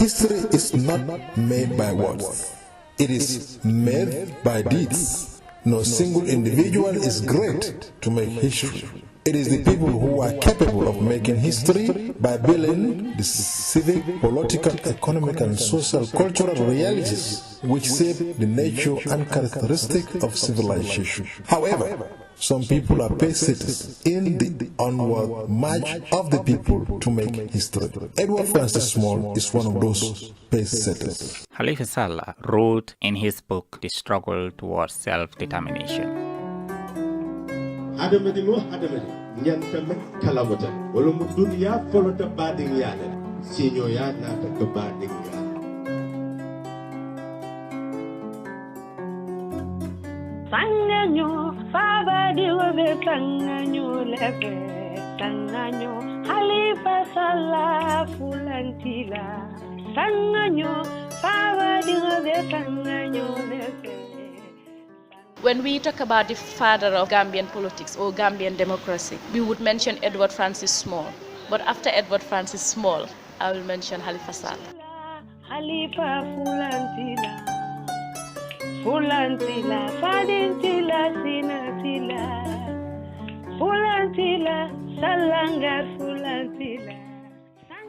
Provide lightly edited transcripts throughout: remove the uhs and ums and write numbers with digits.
history is not made by words. It is made by deeds. No single individual is great to make history. It is the people who are capable of making history by building the civic, political, economic, and social cultural realities which shape the nature and characteristic of civilization. However, some people are pacesetters in the onward march of the people to make history. Edward Francis Small is one of those pacesetters. Halifa Sallah wrote in his book The Struggle Towards Self-Determination. Adamadi nyantama kalawata wala mu dunya folota bading yana sinyo ya nata to bading yana sanganyo fabadi wabe sanganyo lebe sanganyo Halifa Sallah fulantila sanganyo fabadi wabe sanganyo lebe. When we talk about the father of Gambian politics or Gambian democracy, we would mention Edward Francis Small. But after Edward Francis Small, I will mention Halifa Sallah. Halifa fulantila, fadintila, sinatila, fulantila, salangar fulantila.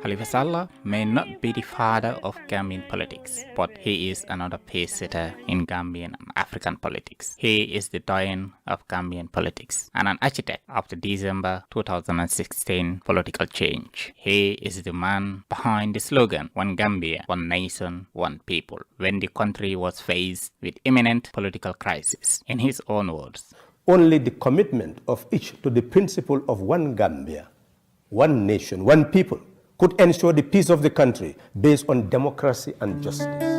Halifa Sallah may not be the father of Gambian politics, but he is another pacesetter in Gambian and African politics. He is the doyen of Gambian politics and an architect of the December 2016 political change. He is the man behind the slogan, One Gambia, One Nation, One People, when the country was faced with imminent political crisis. In his own words, only the commitment of each to the principle of one Gambia, one nation, one people, could ensure the peace of the country based on democracy and justice.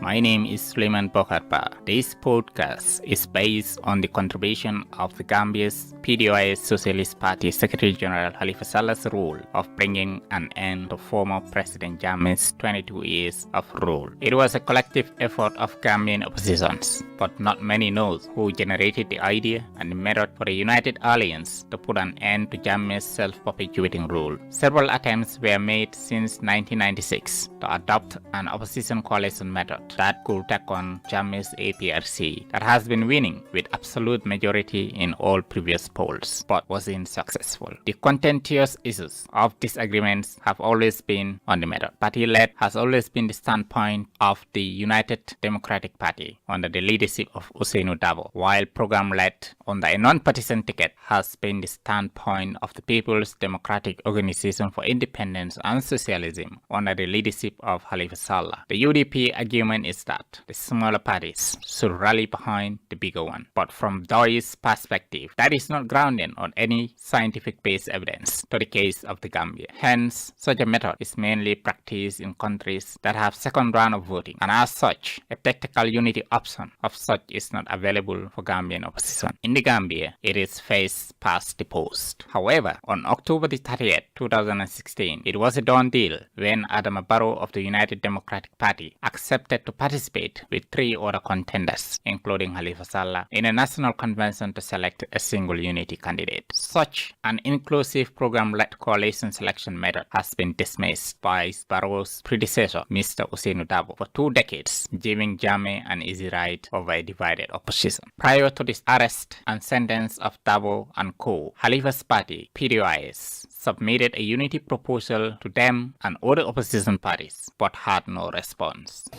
My name is Suleiman Bokarpa. This podcast is based on the contribution of the Gambia's PDOIS Socialist Party Secretary General Halifa Sallah's rule of bringing an end to former President Jammeh's 22 years of rule. It was a collective effort of Gambian oppositions, but not many know who generated the idea and the method for a united alliance to put an end to Jammeh's self-perpetuating rule. Several attempts were made since 1996 to adopt an opposition coalition method that could take on Jammeh's APRC that has been winning with absolute majority in all previous polls, but was unsuccessful. The contentious issues of disagreements have always been on the method. Party-led has always been the standpoint of the United Democratic Party under the leadership of Ousainou Darboe, while program-led under a non-partisan ticket has been the standpoint of the People's Democratic Organization for Independence and Socialism under the leadership of Halifa Sallah. The UDP argument is that the smaller parties should rally behind the bigger one. But from Doy's perspective, that is not grounded on any scientific-based evidence to the case of the Gambia. Hence, such a method is mainly practiced in countries that have second round of voting, and as such, a tactical unity option of such is not available for Gambian opposition. In the Gambia, it is first past the post. However, on October the 30th, 2016, it was a done deal when Adama Barrow of the United Democratic Party accepted to participate with 3 other contenders, including Halifa Sallah, in a national convention to select a single unity candidate. Such an inclusive program-led coalition selection method has been dismissed by Barrow's predecessor, Mr. Ousainou Darboe, for 2 decades, giving Jammeh an easy ride over a divided opposition. Prior to this arrest and sentence of Darboe and co., Halifa's party, PDOIS, submitted a unity proposal to them and other opposition parties, but had no response.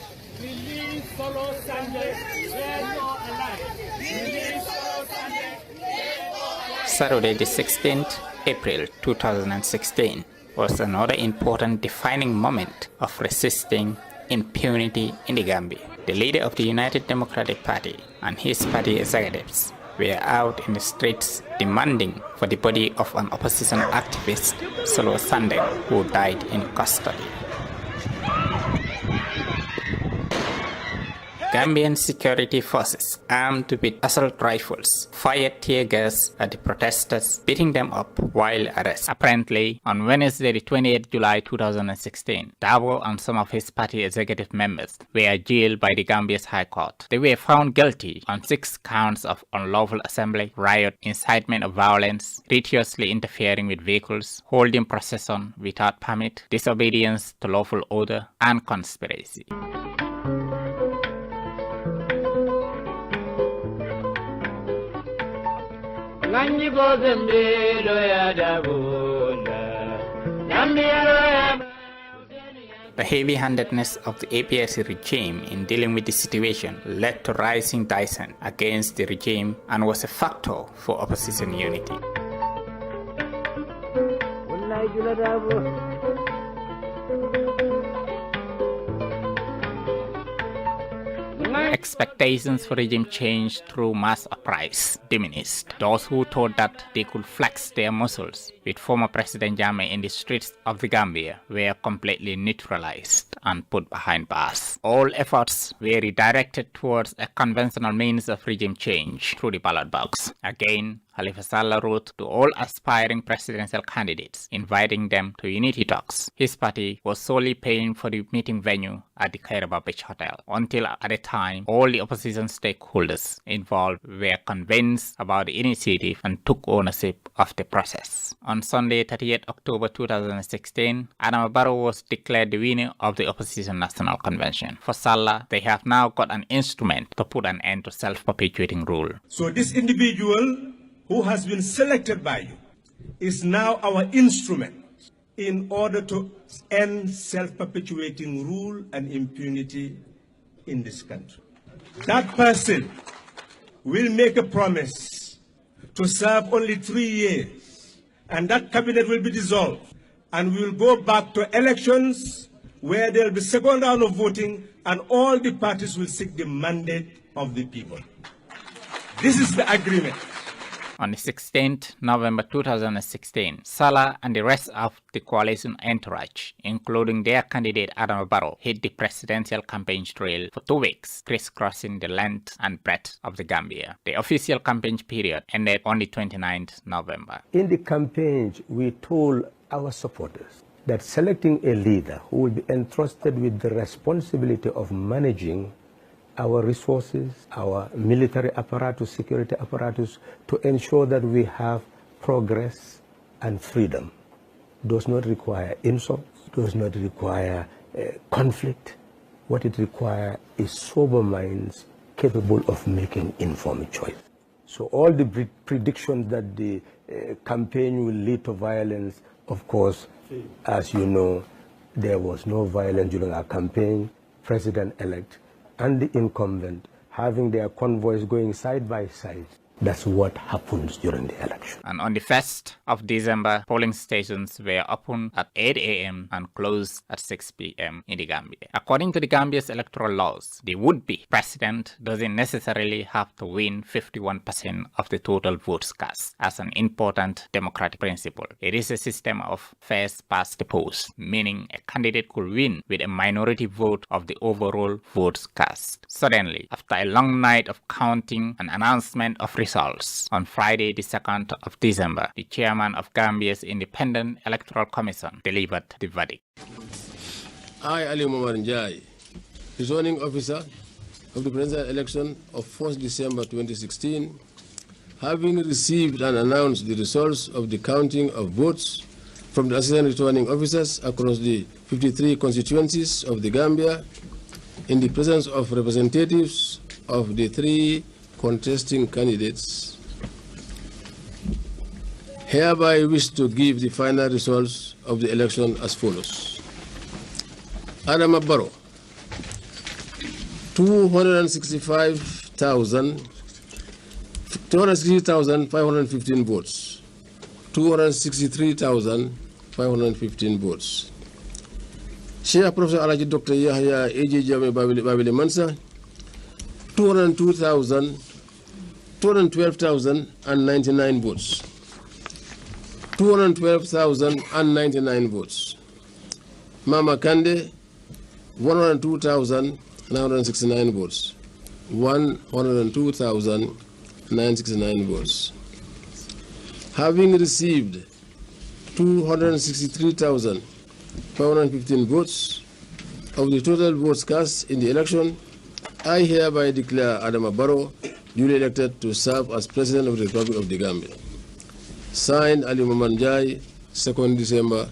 Saturday, the 16th April 2016 was another important defining moment of resisting impunity in the Gambia. The leader of the United Democratic Party and his party executives were out in the streets demanding for the body of an opposition activist, Salwa Sandeng, who died in custody. Gambian security forces, armed with assault rifles, fired tear gas at the protesters, beating them up while arrested. Apparently, on Wednesday, the 28th July 2016, Dabo and some of his party executive members were jailed by the Gambia's High Court. They were found guilty on 6 counts of unlawful assembly, riot, incitement of violence, gratuitously interfering with vehicles, holding procession without permit, disobedience to lawful order, and conspiracy. The heavy-handedness of the APRC regime in dealing with the situation led to rising dissent against the regime and was a factor for opposition unity. Expectations for regime change through mass uprising diminished. Those who thought that they could flex their muscles with former President Jammeh in the streets of the Gambia were completely neutralized and put behind bars. All efforts were redirected towards a conventional means of regime change through the ballot box. Again, Halifa Sallah wrote to all aspiring presidential candidates, inviting them to unity talks. His party was solely paying for the meeting venue at the Kairaba Beach Hotel, until at the time all the opposition stakeholders involved were convinced about the initiative and took ownership of the process. On Sunday, 30th October 2016, Adama Barrow was declared the winner of the Opposition National Convention. For Sallah, they have now got an instrument to put an end to self-perpetuating rule. So this individual who has been selected by you is now our instrument in order to end self-perpetuating rule and impunity in this country. That person will make a promise to serve only 3 years, and that cabinet will be dissolved, and we will go back to elections where there will be second round of voting, and all the parties will seek the mandate of the people. This is the agreement. On the 16th November 2016, Sallah and the rest of the coalition entourage, including their candidate Adama Barrow, hit the presidential campaign trail for 2 weeks, crisscrossing the length and breadth of the Gambia. The official campaign period ended on the 29th November. In the campaign, we told our supporters that selecting a leader who will be entrusted with the responsibility of managing our resources, our military apparatus, security apparatus, to ensure that we have progress and freedom, does not require insults, does not require conflict. What it requires is sober minds capable of making informed choice. So all the predictions that the campaign will lead to violence, of course, as you know, there was no violence during our campaign. President-elect and the incumbent having their convoys going side by side. That's what happens during the election. And on the 1st of December, polling stations were opened at 8 a.m. and closed at 6 p.m. in the Gambia. According to the Gambia's electoral laws, the would-be president doesn't necessarily have to win 51% of the total votes cast as an important democratic principle. It is a system of first past the post, meaning a candidate could win with a minority vote of the overall votes cast. Suddenly, after a long night of counting and announcement of results, on Friday the 2nd of December, the chairman of Gambia's Independent Electoral Commission delivered the verdict. I, Ali Momar Njai, returning officer of the presidential election of 1st December 2016, having received and announced the results of the counting of votes from the assistant returning officers across the 53 constituencies of the Gambia, in the presence of representatives of the 3 contesting candidates, hereby wish to give the final results of the election as follows. Adama Barrow, 260,515 votes. 263,515 votes. Chair Professor Alaji Dr. Yahya A.J. Jammeh Babili Mansa, 212,099 votes. 212,099 votes. Mama Kande, 102,969 votes. 102,969 votes. Having received 263,515 votes of the total votes cast in the election, I hereby declare Adama Barrow duly elected to serve as President of the Republic of the Gambia. Signed, Ali Njai, 2nd December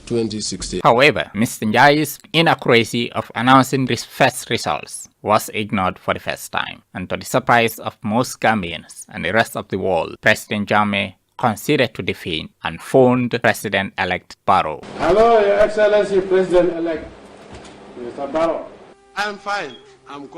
2016. However, Mr. Njai's inaccuracy of announcing these first results was ignored for the first time, and to the surprise of most Gambians and the rest of the world, President Jammeh considered to defeat and phoned President-elect Barrow. Hello, Your Excellency President-elect Mr. Barrow. I'm fine. I'm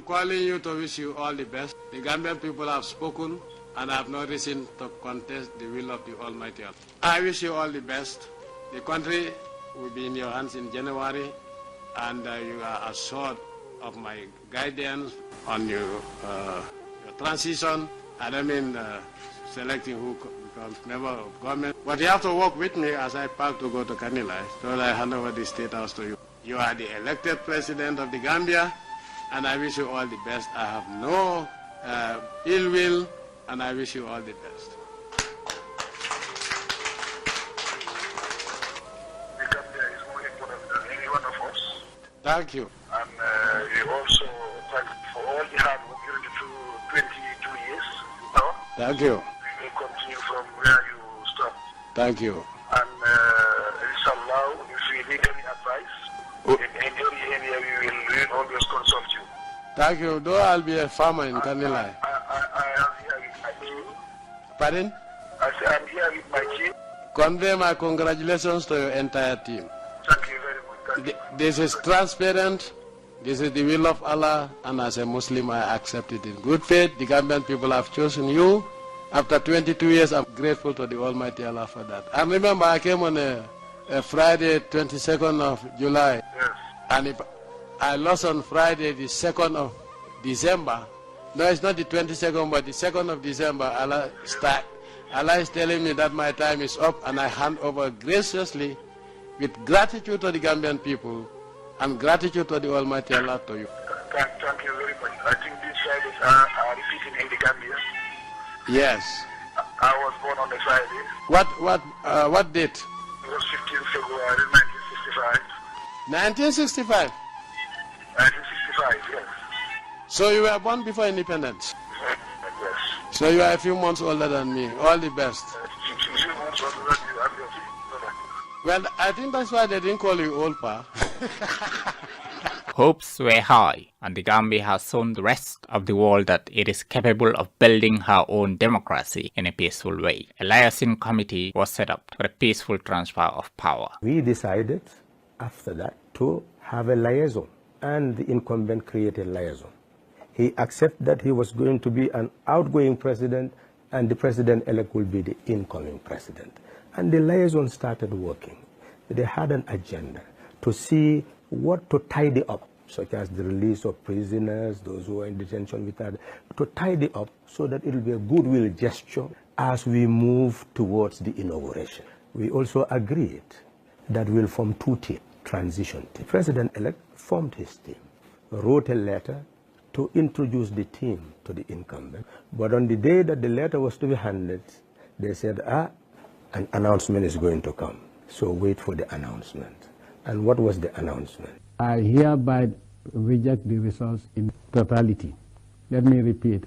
calling you to wish you all the best. The Gambian people have spoken, and I have no reason to contest the will of the Almighty Allah. I wish you all the best. The country will be in your hands in January, and you are assured of my guidance on your transition. I don't mean selecting who becomes member of government, but you have to work with me as I pack to go to Kanilai, so I hand over the State House to you. You are the elected President of the Gambia, and I wish you all the best. I have no ill will, and I wish you all the best. The Gambia is more important than any one of us. Thank you. And we also thank for all the hard work during the 22 years. Thank you. We will continue from where you stop. Thank you. And inshallah, if we need any advice, in any area we will always consult you. Thank you. Though I'll be a farmer in Kanilai. I am here with my team. Pardon? I say I'm here with my team. Convey my congratulations to your entire team. Thank you very much. Thank you. This is transparent. This is the will of Allah, and as a Muslim, I accept it in good faith. The Gambian people have chosen you. After 22 years, I'm grateful to the Almighty Allah for that. And remember, I came on a Friday, 22nd of July. Yes. And if I lost on Friday, the 2nd of December. No, it's not the 22nd, but the 2nd of December, Allah is telling me that my time is up, and I hand over graciously with gratitude to the Gambian people and gratitude to the Almighty Allah to you. Thank you very much. I think these Fridays are repeating in the Gambia. Yes. I was born on a Friday. What date? It was 15 February 1965. 1965? 1965, yes. So you were born before independence? Yes. So you are a few months older than me. All the best. Few months older than you. Well, I think that's why they didn't call you old, pa. Hopes were high, and the Gambia has shown the rest of the world that it is capable of building her own democracy in a peaceful way. A liaison committee was set up for a peaceful transfer of power. We decided after that to have a liaison, and the incumbent created a liaison. He accepted that he was going to be an outgoing president, and the president-elect will be the incoming president. And the liaison started working. They had an agenda to see what to tidy up, such as the release of prisoners, those who are in detention with us, to tidy up so that it will be a goodwill gesture as we move towards the inauguration. We also agreed that we'll form two teams, transition team. President-elect formed his team, wrote a letter to introduce the team to the incumbent. But on the day that the letter was to be handed, they said, an announcement is going to come. So wait for the announcement. And what was the announcement? I hereby reject the results in totality. Let me repeat.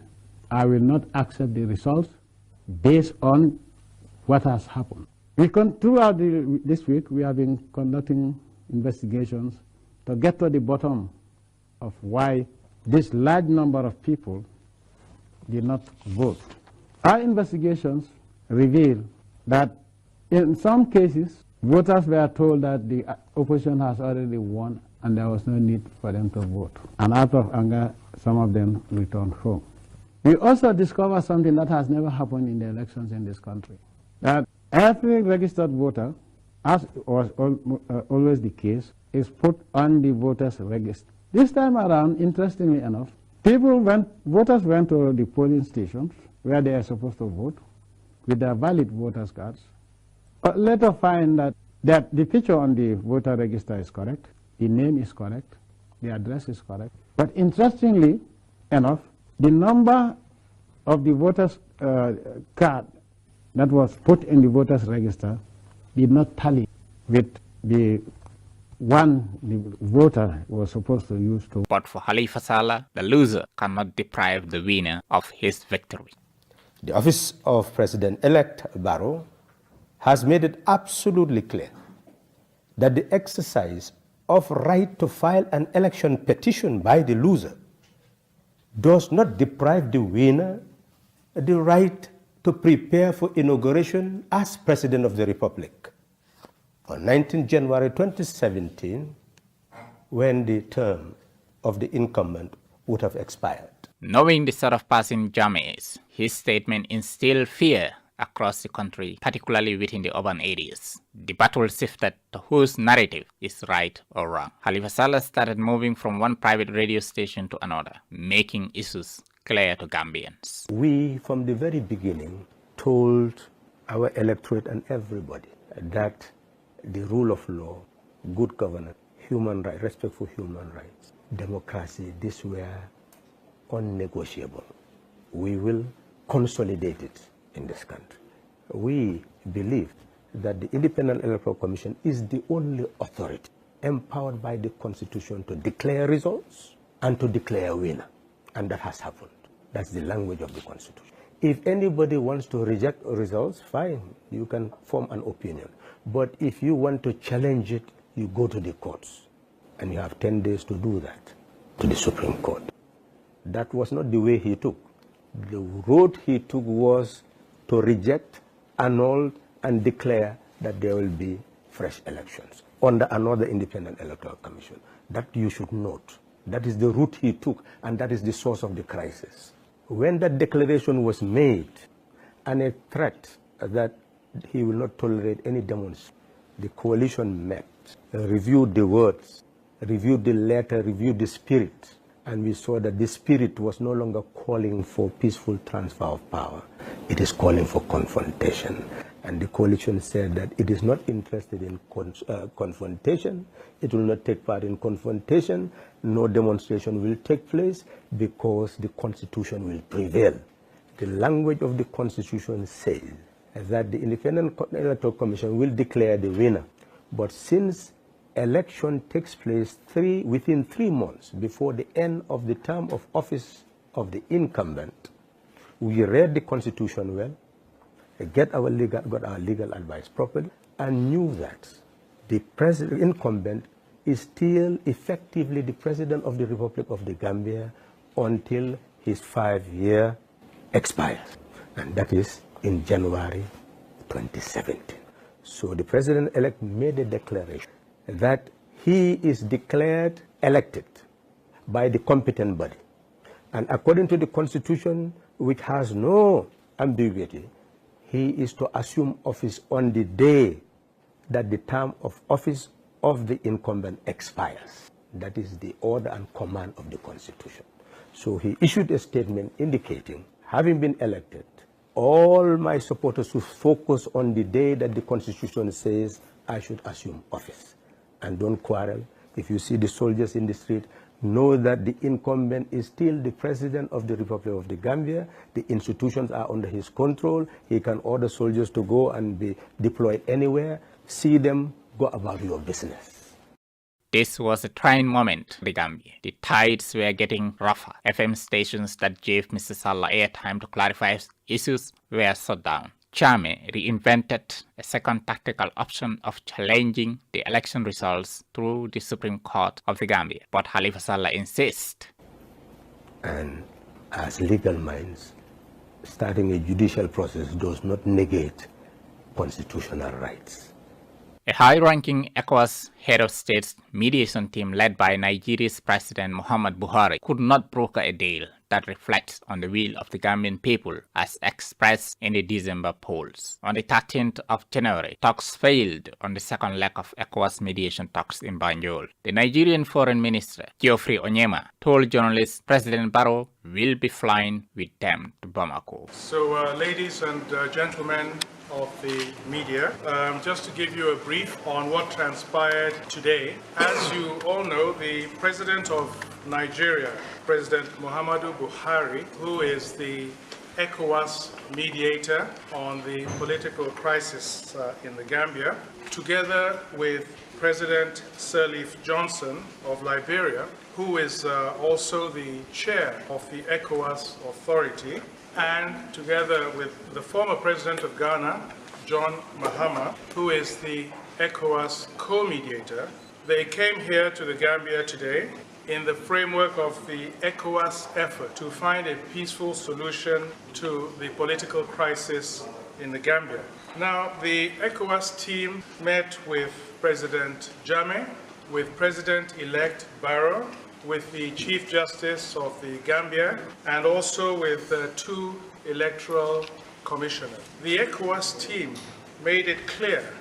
I will not accept the results based on what has happened. Throughout this week, we have been conducting investigations to get to the bottom of why this large number of people did not vote. Our investigations reveal that in some cases, voters were told that the opposition has already won and there was no need for them to vote. And out of anger, some of them returned home. We also discovered something that has never happened in the elections in this country, that every registered voter, as was always the case, is put on the voters' register. This time around, interestingly enough, voters went to the polling stations where they are supposed to vote with their valid voters' cards, but later find that the picture on the voter register is correct, the name is correct, the address is correct. But interestingly, enough. The number of the voters' card that was put in the voters' register did not tally with the one the voter was supposed to use to. But for Halifa Sallah, the loser cannot deprive the winner of his victory. The office of President-elect Barrow has made it absolutely clear that the exercise of right to file an election petition by the loser does not deprive the winner the right to prepare for inauguration as President of the Republic on 19 January 2017, when the term of the incumbent would have expired. Knowing the sort of person Jammeh is, his statement instilled fear across the country, particularly within the urban areas. The battle shifted to whose narrative is right or wrong. Halifa Sallah started moving from one private radio station to another, making issues clear to Gambians. We, from the very beginning, told our electorate and everybody that the rule of law, good governance, human rights, respect for human rights, democracy, these were unnegotiable. We will consolidate it in this country. We believe that the Independent Electoral Commission is the only authority empowered by the Constitution to declare results and to declare a winner. And that has happened. That's the language of the Constitution. If anybody wants to reject results, fine, you can form an opinion. But if you want to challenge it, you go to the courts. And you have 10 days to do that, to the Supreme Court. That was not the way he took. The road he took was to reject, annul, and declare that there will be fresh elections under another Independent Electoral Commission. That you should note. That is the route he took, and that is the source of the crisis. When that declaration was made, and a threat that he will not tolerate any demonstration, the coalition met, reviewed the words, reviewed the letter, reviewed the spirit, and we saw that the spirit was no longer calling for peaceful transfer of power. It is calling for confrontation. And the coalition said that it is not interested in confrontation. It will not take part in confrontation. No demonstration will take place because the Constitution will prevail. The language of the Constitution says that the Independent Electoral Commission will declare the winner. But since election takes place within 3 months before the end of the term of office of the incumbent, we read the Constitution well, got our legal advice properly, and knew that the incumbent is still effectively the President of the Republic of the Gambia until his 5-year expires, and that is in January 2017. So the President-elect made a declaration that he is declared elected by the competent body. And according to the Constitution, which has no ambiguity, he is to assume office on the day that the term of office of the incumbent expires. That is the order and command of the Constitution. So he issued a statement indicating, having been elected, all my supporters should focus on the day that the Constitution says I should assume office. And don't quarrel. If you see the soldiers in the street, know that the incumbent is still the President of the Republic of the Gambia. The institutions are under his control. He can order soldiers to go and be deployed anywhere. See them, go about your business. This was a trying moment for the Gambia. The tides were getting rougher. FM stations that gave Mr. Sallah airtime to clarify issues were shut down. Jammeh reinvented a second tactical option of challenging the election results through the Supreme Court of the Gambia. But Halifa Sallah insists. And as legal minds, starting a judicial process does not negate constitutional rights. A high-ranking ECOWAS head of state's mediation team led by Nigeria's President Muhammadu Buhari could not broker a deal that reflects on the will of the Gambian people as expressed in the December polls. On the 13th of January, talks failed on the second leg of ECOWAS mediation talks in Banjul. The Nigerian Foreign Minister, Geoffrey Onyema, told journalists President Barrow will be flying with them to Bamako. So, ladies and gentlemen of the media, just to give you a brief on what transpired today. As you all know, the President of Nigeria, President Muhammadu Buhari, who is the ECOWAS mediator on the political crisis in the Gambia, together with President Sirleaf Johnson of Liberia, who is also the chair of the ECOWAS authority, and together with the former president of Ghana, John Mahama, who is the ECOWAS co-mediator. They came here to the Gambia today in the framework of the ECOWAS effort to find a peaceful solution to the political crisis in the Gambia. Now, the ECOWAS team met with President Jammeh, with President-elect Barrow, with the Chief Justice of the Gambia, and also with two electoral commissioners. The ECOWAS team made it clear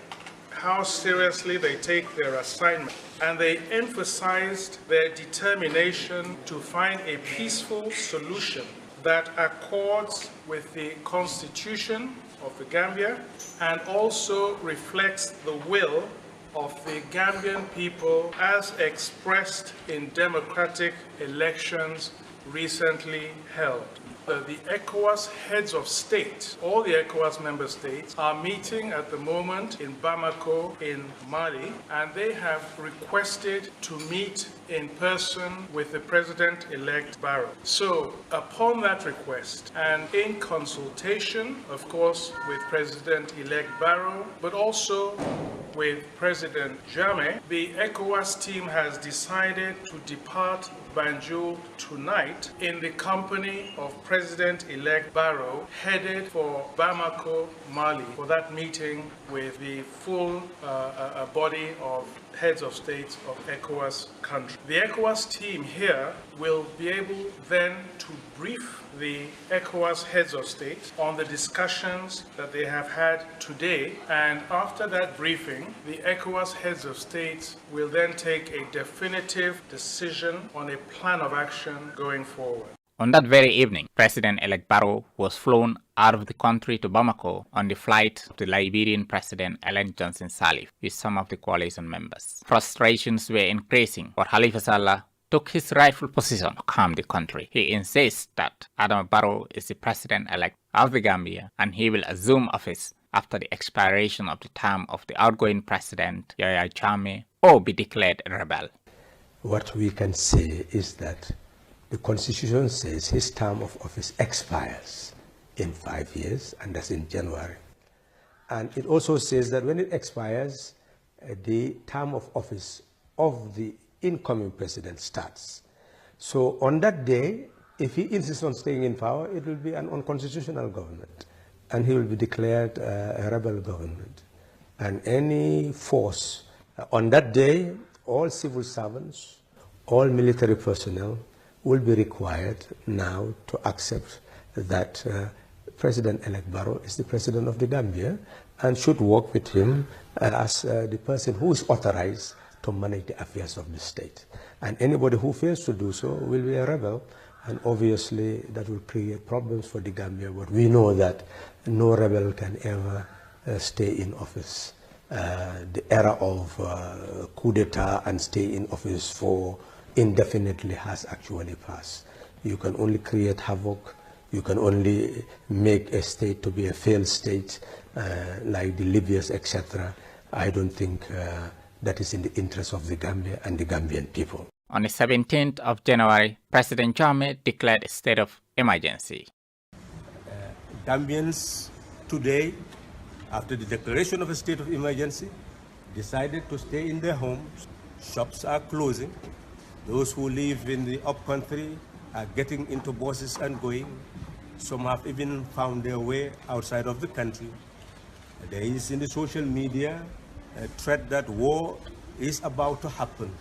how seriously they take their assignment, and they emphasized their determination to find a peaceful solution that accords with the Constitution of the Gambia and also reflects the will of the Gambian people as expressed in democratic elections recently held. The ECOWAS heads of state, all the ECOWAS member states, are meeting at the moment in Bamako in Mali, and they have requested to meet in person with the President-elect Barrow. So, upon that request, and in consultation, of course, with President-elect Barrow, but also with President Jammeh, the ECOWAS team has decided to depart Banjul tonight in the company of President-elect Barrow, headed for Bamako, Mali, for that meeting with the full body of heads of states of ECOWAS countries. The ECOWAS team here will be able then to brief the ECOWAS heads of state on the discussions that they have had today, and after that briefing, the ECOWAS heads of states will then take a definitive decision on a plan of action going forward. On that very evening, President-elect Barrow was flown out of the country to Bamako on the flight of the Liberian President-elect Johnson Sirleaf with some of the coalition members. Frustrations were increasing, but Halifa Sallah took his rightful position to calm the country. He insists that Adama Barrow is the President-elect of the Gambia and he will assume office after the expiration of the term of the outgoing President, Yahya Jammeh, or be declared a rebel. What we can say is that the Constitution says his term of office expires in 5 years, and that's in January. And it also says that when it expires, the term of office of the incoming president starts. So on that day, if he insists on staying in power, it will be an unconstitutional government, and he will be declared a rebel government. And any force, on that day, all civil servants, all military personnel will be required now to accept that President-elect Barrow is the president of the Gambia and should work with him as the person who is authorized to manage the affairs of the state. And anybody who fails to do so will be a rebel, and obviously that will create problems for the Gambia, but we know that no rebel can ever stay in office. The era of coup d'etat and stay in office for indefinitely has actually passed. You can only create havoc. You can only make a state to be a failed state, like the Libyas, etc. I don't think that is in the interest of the Gambia and the Gambian people. On the 17th of January, President Jammeh declared a state of emergency. Gambians today, after the declaration of a state of emergency, decided to stay in their homes. Shops are closing. Those who live in the upcountry are getting into buses and going. Some have even found their way outside of the country. There is in the social media a threat that war is about to happen.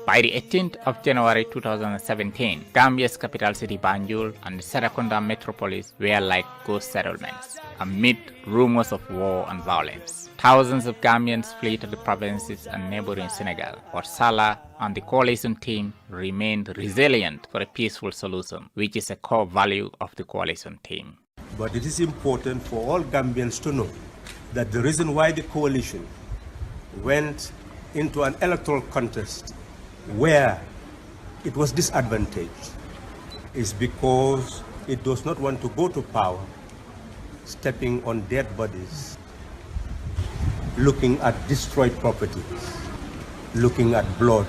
By the 18th of January 2017, Gambia's capital city Banjul and the Serekunda metropolis were like ghost settlements, amid rumors of war and violence. Thousands of Gambians fled to the provinces and neighboring Senegal, but Sallah and the coalition team remained resilient for a peaceful solution, which is a core value of the coalition team. But it is important for all Gambians to know that the reason why the coalition went into an electoral contest where it was disadvantaged is because it does not want to go to power stepping on dead bodies, looking at destroyed properties, looking at blood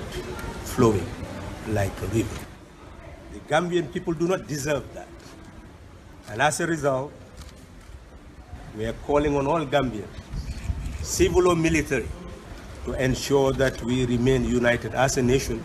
flowing like a river. The Gambian people do not deserve that. And as a result, we are calling on all Gambians, civil or military, to ensure that we remain united as a nation.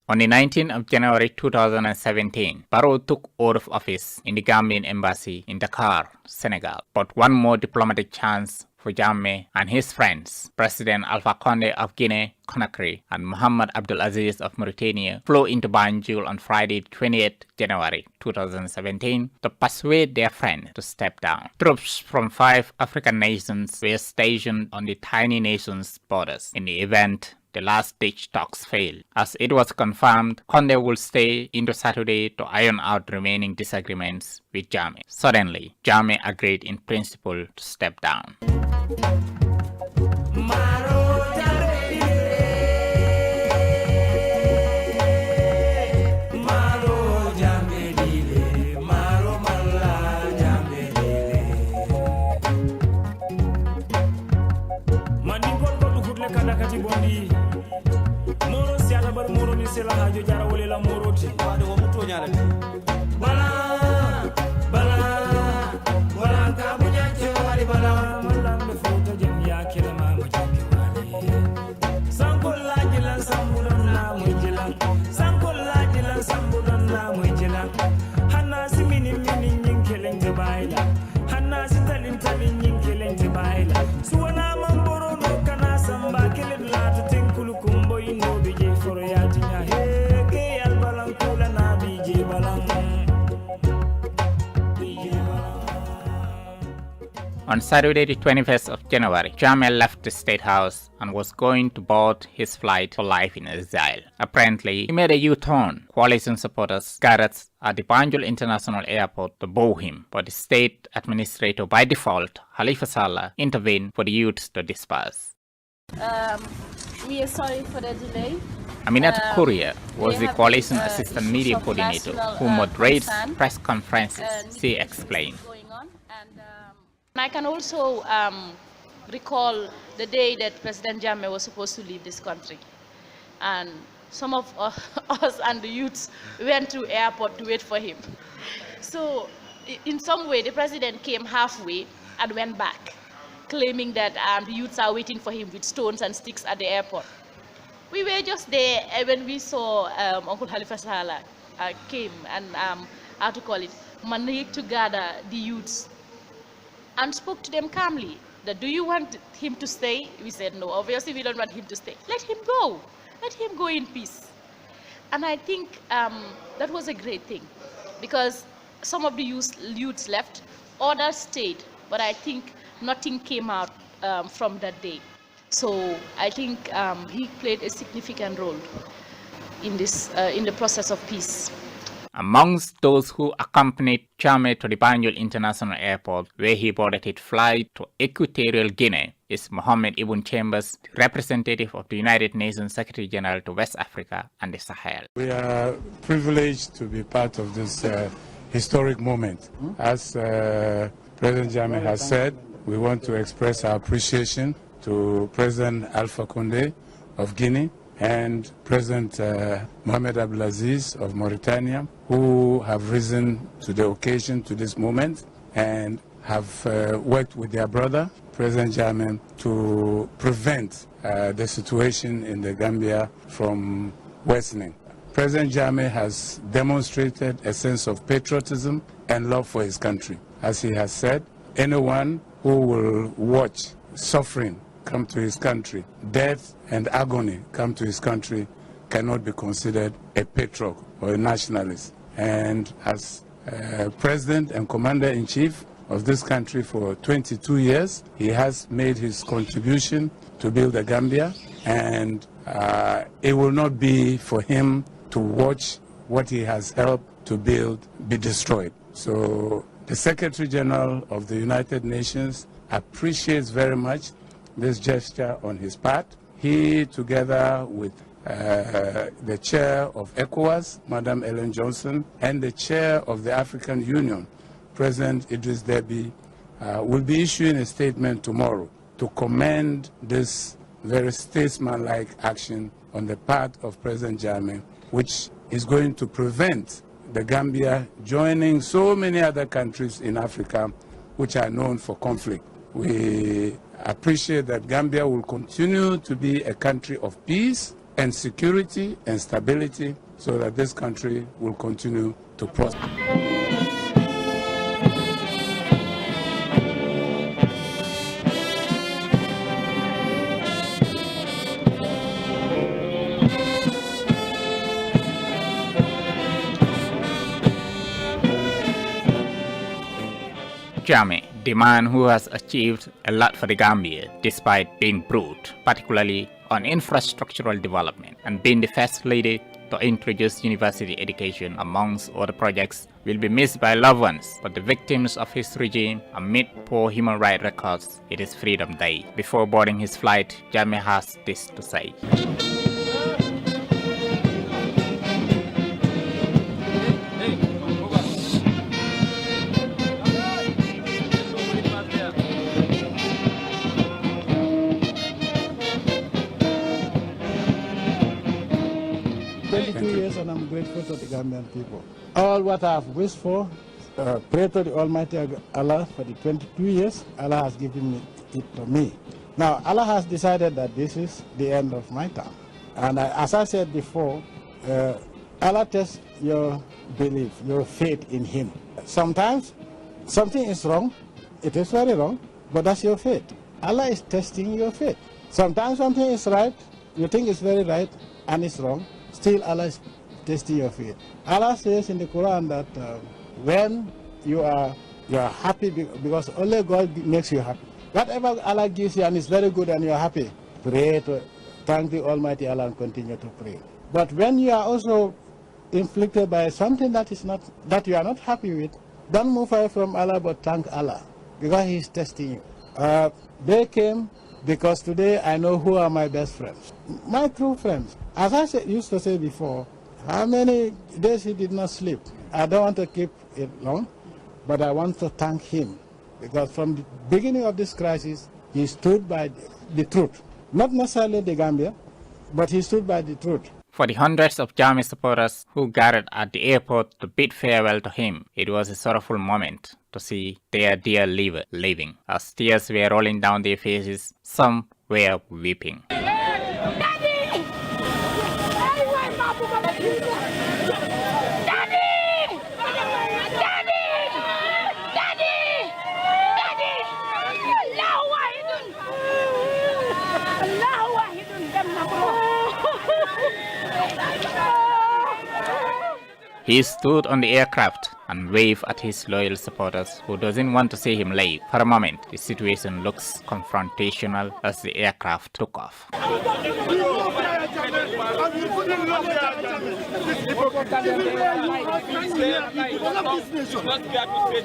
On the 19th of January 2017, Barrow took oath of office in the Gambian embassy in Dakar, Senegal. But one more diplomatic chance for Jammeh and his friends, President Alpha Condé of Guinea, Conakry, and Mohamed Abdelaziz of Mauritania, flew into Banjul on Friday, 28th January 2017 to persuade their friend to step down. Troops from 5 African nations were stationed on the tiny nation's borders. In the event, the last-ditch talks failed. As it was confirmed, Condé would stay into Saturday to iron out remaining disagreements with Jammeh. Suddenly, Jammeh agreed in principle to step down. On Saturday, the 21st of January, Jammeh left the State House and was going to board his flight for life in exile. Apparently, he made a U-turn. Coalition supporters gathered at the Banjul International Airport to bow him, but the state administrator by default, Halifa Sallah, intervened for the youths to disperse. We are sorry for the delay. Aminat Courier was the coalition assistant media coordinator who moderates press conferences, she explained. I can also recall the day that President Jammeh was supposed to leave this country. And some of us and the youths went to airport to wait for him. So in some way, the president came halfway and went back, claiming that the youths are waiting for him with stones and sticks at the airport. We were just there when we saw Uncle Halifa Sallah came and, how to call it, managed to gather the youths and spoke to them calmly. That, do you want him to stay? We said no, obviously we don't want him to stay. Let him go. Let him go in peace. And I think that was a great thing, because some of the youths left, others stayed, but I think nothing came out from that day. So I think he played a significant role in this, in the process of peace. Amongst those who accompanied Jammeh to the Banjul International Airport, where he boarded his flight to Equatorial Guinea, is Mohamed Ibn Chambers, representative of the United Nations Secretary General to West Africa and the Sahel. We are privileged to be part of this historic moment. As President Jammeh has said, we want to express our appreciation to President Alpha Condé of Guinea and President Mohamed Abdelaziz of Mauritania, who have risen to the occasion, to this moment, and have worked with their brother, President Jammeh, to prevent the situation in the Gambia from worsening. President Jammeh has demonstrated a sense of patriotism and love for his country. As he has said, anyone who will watch suffering come to his country, death and agony come to his country, cannot be considered a patriot or a nationalist. And as President and Commander-in-Chief of this country for 22 years, he has made his contribution to build the Gambia, and it will not be for him to watch what he has helped to build be destroyed. So the Secretary General of the United Nations appreciates very much this gesture on his part. He, together with the chair of ECOWAS, Madam Ellen Johnson, and the chair of the African Union, President Idris Deby, will be issuing a statement tomorrow to commend this very statesmanlike action on the part of President Jammeh, which is going to prevent the Gambia joining so many other countries in Africa which are known for conflict. We appreciate that Gambia will continue to be a country of peace and security and stability, so that this country will continue to prosper. Jammeh, the man who has achieved a lot for the Gambia despite being brute, particularly on infrastructural development, and being the first lady to introduce university education amongst other projects, will be missed by loved ones. But the victims of his regime, amid poor human rights records, it is Freedom Day. Before boarding his flight, Jammeh has this to say. And I'm grateful to the Gambian people. All what I've wished for, pray to the Almighty Allah for the 22 years, Allah has given it to me. Now, Allah has decided that this is the end of my term. And as I said before, Allah tests your belief, your faith in Him. Sometimes something is wrong, it is very wrong, but that's your faith. Allah is testing your faith. Sometimes something is right, you think it's very right, and it's wrong. Still, Allah is testing your faith. Allah says in the Quran that when you are happy, because only God makes you happy. Whatever Allah gives you and is very good and you are happy, pray to thank the Almighty Allah and continue to pray. But when you are also inflicted by something that you are not happy with, don't move away from Allah but thank Allah, because He is testing you. They came because today I know who are my best friends, my true friends. As I used to say before, how many days he did not sleep. I don't want to keep it long, but I want to thank him, because from the beginning of this crisis, he stood by the truth. Not necessarily the Gambia, but he stood by the truth. For the hundreds of Jammeh supporters who gathered at the airport to bid farewell to him, it was a sorrowful moment to see their dear leader leaving. As tears were rolling down their faces, some were weeping. He stood on the aircraft and waved at his loyal supporters who doesn't want to see him leave. For a moment, the situation looks confrontational as the aircraft took off.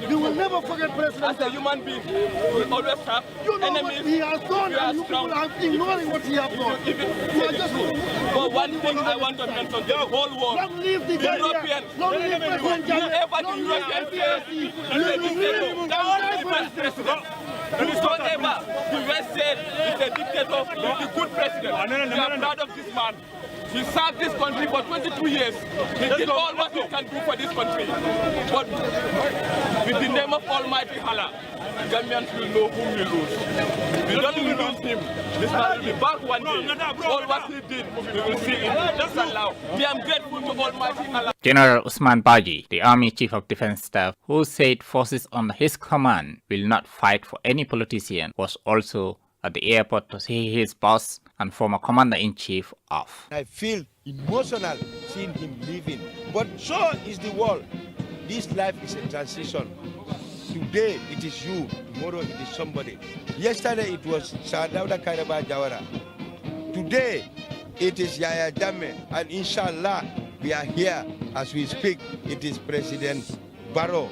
You will never forget President. As a human being, you will always have enemies. He has done, and you people are ignoring what he has done. But one thing I want to mention to the whole world, long live the Europeans, whoever the Europeans say, whatever the West said is a dictator, is a good president. We are proud of this man. He served this country for 22 years. He did all what he can do for this country. But with the name of Almighty Allah, Gambians will know whom we lose. We don't lose him. This man will be back one day. All what he did, we will see it. Just allow. I am grateful to Almighty Allah. General Usman Baji, the Army Chief of Defense Staff, who said forces under his command will not fight for any politician, was also at the airport to see his boss and former Commander-in-Chief off. I feel emotional seeing him leaving. But so is the world. This life is a transition. Today it is you, tomorrow it is somebody. Yesterday it was Sadauda Kairaba Jawara. Today it is Yahya Jammeh, and inshallah we are here as we speak. It is President Barrow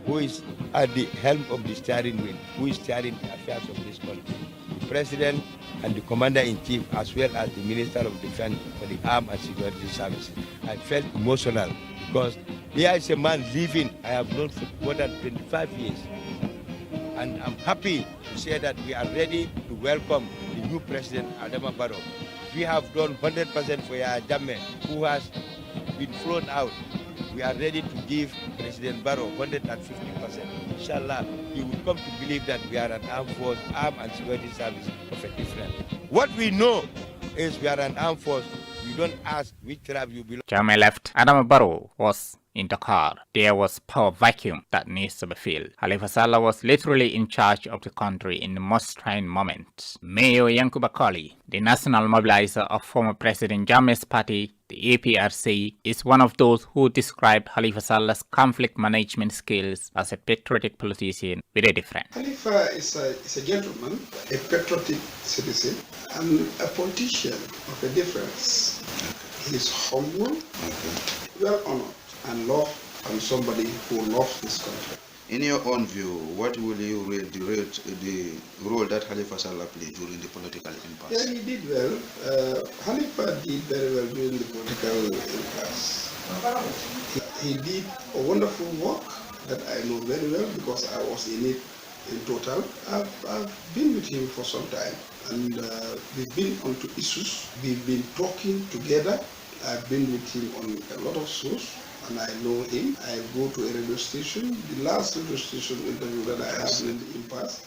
who is at the helm of the steering wheel, who is steering the affairs of this country. The President and the Commander-in-Chief, as well as the Minister of Defense for the Armed and Security Services. I felt emotional because here is a man living I have known for more than 25 years. And I'm happy to say that we are ready to welcome the new President, Adama Barrow. We have done 100% for Yahya Jammeh, who has been flown out. We are ready to give President Barrow 150%. Inshallah, he will come to believe that we are an armed force, armed and security service of a different. What we know is we are an armed force. We don't ask which tribe you belong. Jammeh left. Adama Barrow was in the car. There was power vacuum that needs to be filled. Halifa Sallah was literally in charge of the country in the most trying moments. Mayor Yankuba Koli, the national mobilizer of former President Jammeh's party, the APRC, is one of those who described Halifa Sallah's conflict management skills as a patriotic politician with a difference. Halifa is a gentleman, a patriotic citizen, and a politician of a difference. He is humble, well honored, and loved, and somebody who loves this country. In your own view, what will you rate the role that Halifa Sallah played during the political impasse? Yeah, he did well. Halifa did very well during the political impasse. He did a wonderful work that I know very well because I was in it in total. I've been with him for some time, and we've been onto issues. We've been talking together. I've been with him on a lot of shows, and I know him. I go to a radio station. The last radio station interview that I had in the impasse,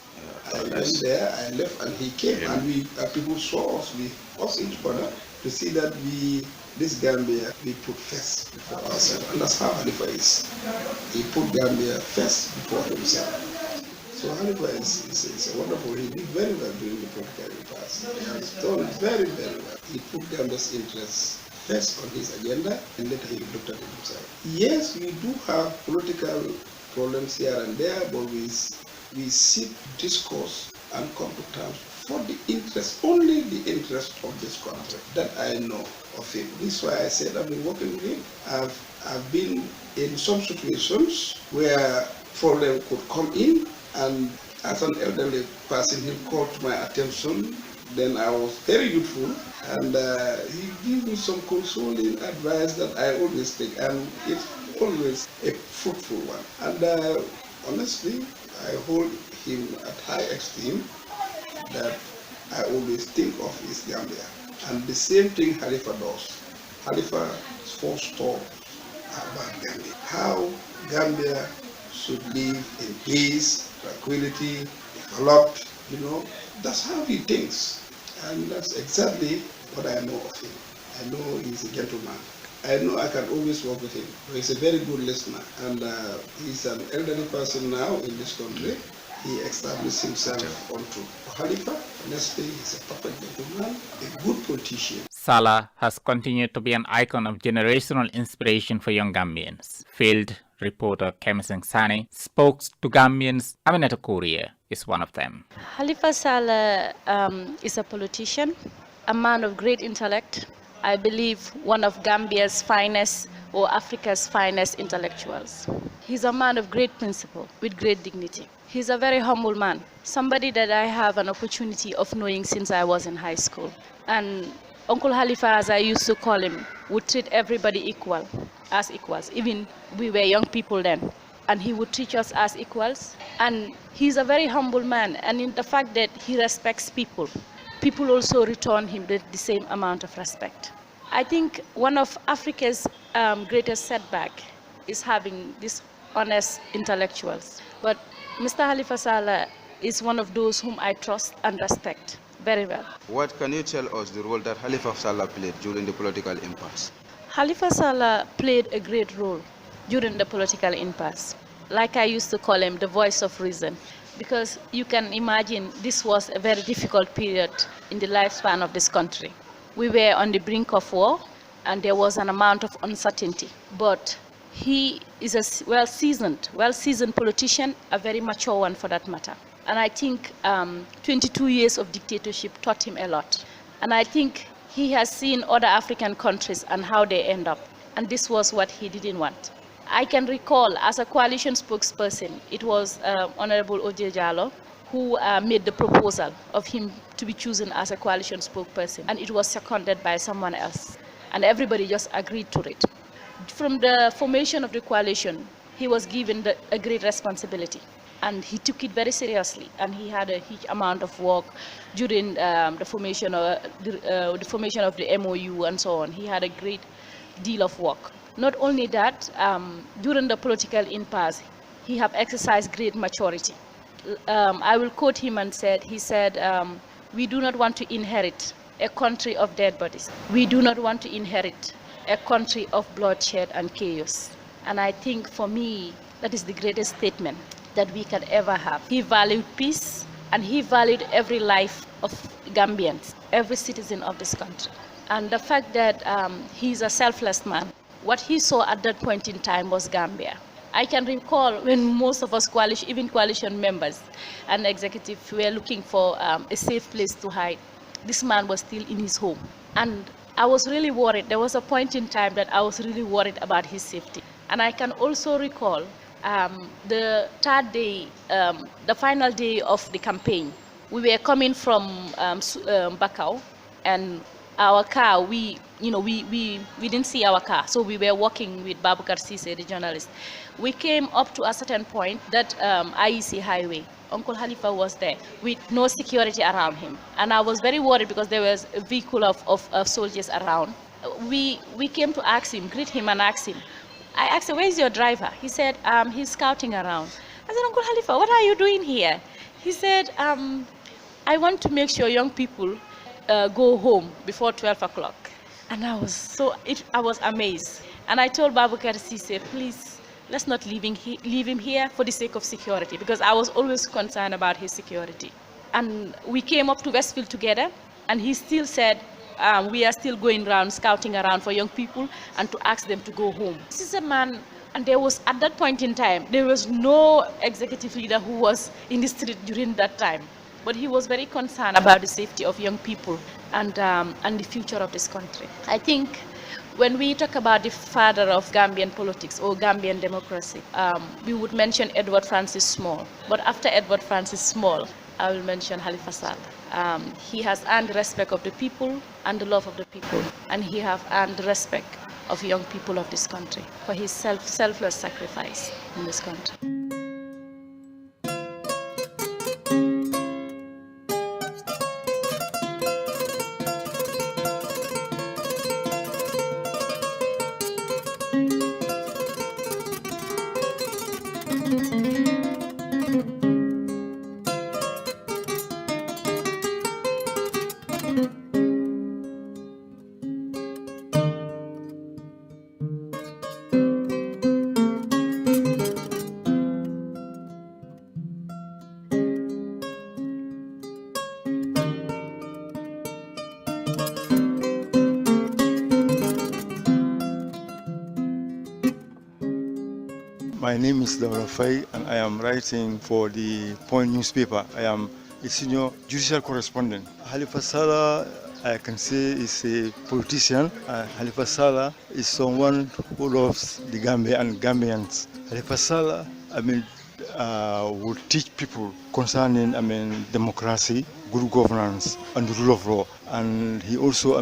I went there, I left, and he came, and people saw us. We asked each other to see that this Gambia, we put first before ourselves, and that's how Halifa is. He put Gambia first before himself. So Halifa is a wonderful. He did very well during the political impasse. He has done very, very well. He put Gambia's interests first on his agenda, and later he looked at it himself. Yes, we do have political problems here and there, but we sit, discourse, and come to terms for the interest, only the interest of this country. That I know of him. This is why I said I've been working with him. I've been in some situations where problem could come in, and as an elderly person, he called to my attention. Then I was very youthful, and he gave me some consoling advice that I always take, and it's always a fruitful one. And honestly, I hold him at high esteem. That I always think of is Gambia, and the same thing Halifa does. Halifa's first thought about Gambia, how Gambia should live in peace, tranquility, developed. That's how he thinks, and that's exactly what I know of him. I know he's a gentleman. I know I can always work with him. He's a very good listener, and he's an elderly person now in this country. He established himself onto Halifa. Honestly, he's a perfect gentleman, a good politician. Sallah has continued to be an icon of generational inspiration for young Gambians. Field reporter Kemiseng Sani spoke to Gambians. Aminata Korea is one of them. Halifa Sallah is a politician, a man of great intellect. I believe one of Gambia's finest or Africa's finest intellectuals. He's a man of great principle with great dignity. He's a very humble man, somebody that I have an opportunity of knowing since I was in high school. And Uncle Halifa, as I used to call him, would treat everybody as equals. Even we were young people then. And he would treat us as equals. And he's a very humble man. And in the fact that he respects people, people also return him the same amount of respect. I think one of Africa's greatest setback is having these honest intellectuals. But Mr. Halifa Sallah is one of those whom I trust and respect very well. What can you tell us the role that Halifa Sallah played during the political impasse? Halifa Sallah played a great role during the political impasse. Like I used to call him the voice of reason, because you can imagine this was a very difficult period in the lifespan of this country. We were on the brink of war. and there was an amount of uncertainty. But he is a well-seasoned politician, a very mature one for that matter. And I think 22 years of dictatorship taught him a lot. And I think he has seen other African countries and how they end up. And this was what he didn't want. I can recall, as a coalition spokesperson, it was Honorable Ojie Jallow who made the proposal of him to be chosen as a coalition spokesperson. And it was seconded by someone else. And everybody just agreed to it. From the formation of the coalition, he was given a great responsibility. And he took it very seriously. And he had a huge amount of work during the formation of the MOU and so on. He had a great deal of work. Not only that, during the political impasse, he have exercised great maturity. I will quote him and he said, we do not want to inherit a country of dead bodies. We do not want to inherit a country of bloodshed and chaos. And I think for me, that is the greatest statement that we can ever have. He valued peace, and he valued every life of Gambians, every citizen of this country. And the fact that he's a selfless man, what he saw at that point in time was Gambia. I can recall when most of us, even coalition members and executives, were looking for a safe place to hide. This man was still in his home. And I was really worried. There was a point in time that I was really worried about his safety. And I can also recall the third day, the final day of the campaign. We were coming from Bakau, and our car, we didn't see our car, so we were walking with Babukar Sise, the journalist. We came up to a certain point, that IEC highway. Uncle Halifa was there with no security around him. And I was very worried because there was a vehicle of soldiers around. We came to ask him, greet him and ask him. I asked him, where's your driver? He said, he's scouting around. I said, Uncle Halifa, what are you doing here? He said, I want to make sure young people go home before 12 o'clock. And I was amazed. And I told Babukar Sise, please, let's not leave him here for the sake of security, because I was always concerned about his security. And we came up to Westfield together, and he still said, we are still going around, scouting around for young people and to ask them to go home. This is a man, and there was, at that point in time, there was no executive leader who was in the street during that time. But he was very concerned about the safety of young people and the future of this country. I think when we talk about the father of Gambian politics or Gambian democracy, we would mention Edward Francis Small. But after Edward Francis Small, I will mention Halifa Sallah. He has earned the respect of the people and the love of the people, and he has earned the respect of young people of this country for his selfless sacrifice in this country. My name is Daura Faye, and I am writing for the Point newspaper. I am a senior judicial correspondent. Halifa Sallah, I can say, is a politician. Halifa Sallah is someone who loves the Gambia and Gambians. Halifa Sallah, would teach people concerning, democracy, good governance, and the rule of law. And he also,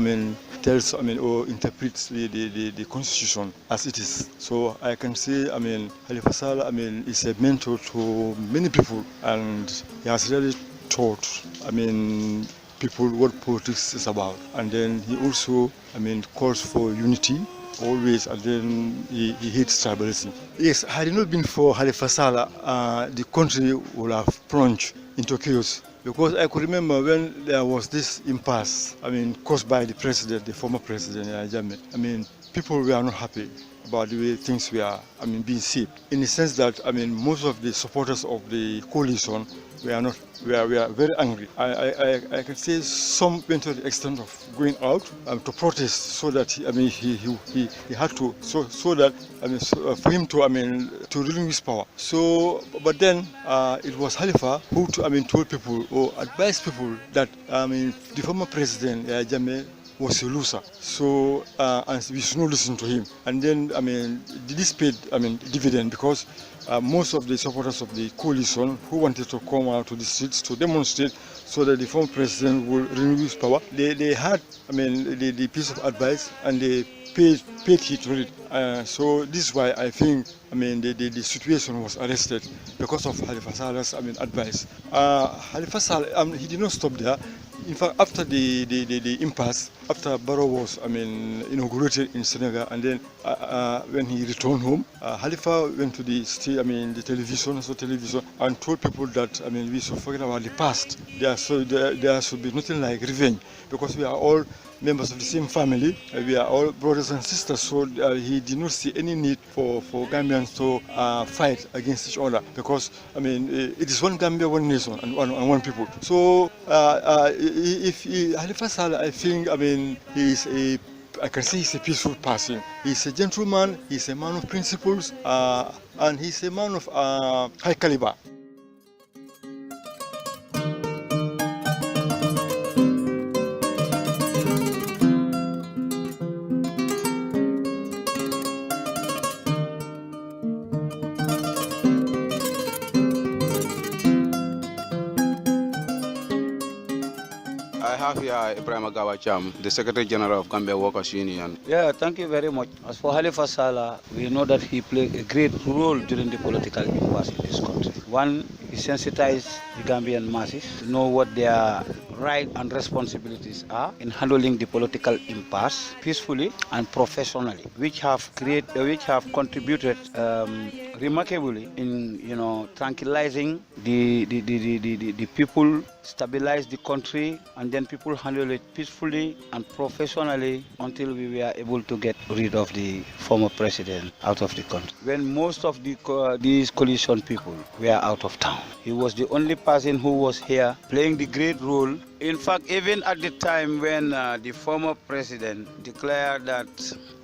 tells, or interprets the constitution as it is. So I can say, Halifa Sallah, is a mentor to many people, and he has really taught, people what politics is about. And then he also, calls for unity always, and then he hates tribalism. Yes, had it not been for Halifa Sallah, the country would have plunged into chaos. Because I could remember when there was this impasse, caused by the president, the former president, Jammeh. People were not happy about the way things were, being said. In the sense that, most of the supporters of the coalition we are very angry. I can say some went to the extent of going out to protest, so that he had to so that for him to to relinquish power. So, but then it was Halifa who told people or advised people that the former president Jammeh was a loser, so and we should not listen to him. And then this paid dividend, because most of the supporters of the coalition who wanted to come out to the streets to demonstrate so that the former president will renew his power, they had the piece of advice, and they paid heed to it. So this is why I think the situation was arrested, because of Halifa Salah's advice. Halifa Sallah, he did not stop there. In fact, after the impasse, after Barrow was inaugurated in Senegal, and then when he returned home, Halifa went to the television, and told people that we should forget about the past. There should be nothing like revenge, because we are all members of the same family. We are all brothers and sisters. So he did not see any need for Gambians to fight against each other, because it is one Gambia, one nation, and one people. So if Halifa Sallah, I think I can say he's a peaceful person. He's a gentleman. He's a man of principles, and he's a man of high caliber. I have here Ibrahim Agawacham, the Secretary General of Gambia Workers Union. Yeah, thank you very much. As for Halifa Sallah, we know that he played a great role during the political impasse in this country. One, he sensitized the Gambian masses to know what their rights and responsibilities are in handling the political impasse peacefully and professionally, which have contributed remarkably in tranquilizing the people, stabilize the country, and then people handle it peacefully and professionally until we were able to get rid of the former president out of the country. When most of these coalition people were out of town, he was the only person who was here playing the great role. In fact, even at the time when the former president declared that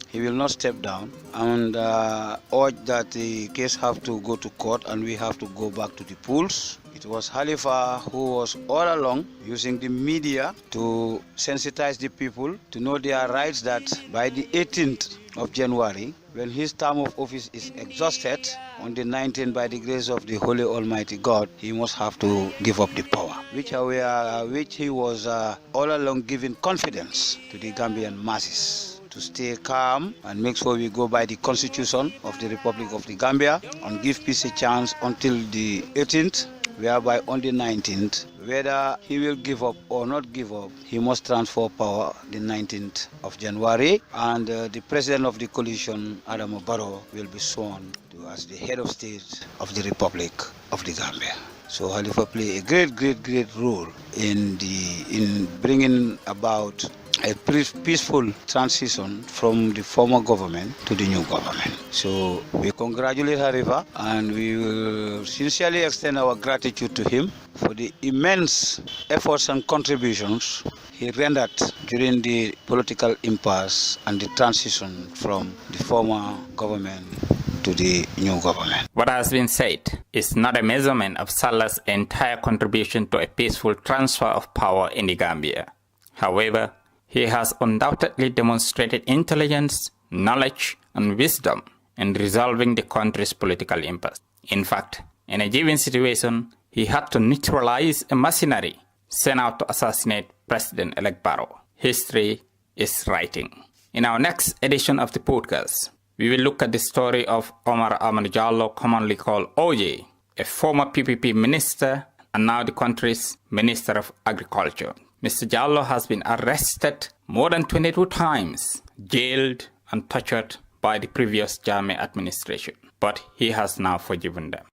he will not step down and urged that the case have to go to court and we have to go back to the polls, it was Halifa who was all along using the media to sensitize the people to know their rights, that by the 18th of January, when his term of office is exhausted, on the 19th, by the grace of the Holy Almighty God, he must have to give up the power, which he was all along giving confidence to the Gambian masses to stay calm and make sure we go by the Constitution of the Republic of the Gambia and give peace a chance until the 18th, whereby on the 19th, whether he will give up or not give up, he must transfer power the 19th of January, and the president of the coalition, Adama Barrow, will be sworn as the head of state of the Republic of the Gambia. So Halifa played a great role in bringing about a peaceful transition from the former government to the new government. So we congratulate Halifa, and we will sincerely extend our gratitude to him for the immense efforts and contributions he rendered during the political impasse and the transition from the former government to the new government. What has been said is not a measurement of Salah's entire contribution to a peaceful transfer of power in the Gambia. However, he has undoubtedly demonstrated intelligence, knowledge, and wisdom in resolving the country's political impasse. In fact, in a given situation, he had to neutralize a mercenary sent out to assassinate President-elect Barrow. History is writing. In our next edition of the podcast, we will look at the story of Omar Ahmad Jallow, commonly called OJ, a former PPP minister and now the country's Minister of Agriculture. Mr. Jallow has been arrested more than 22 times, jailed and tortured by the previous Jammeh administration, but he has now forgiven them.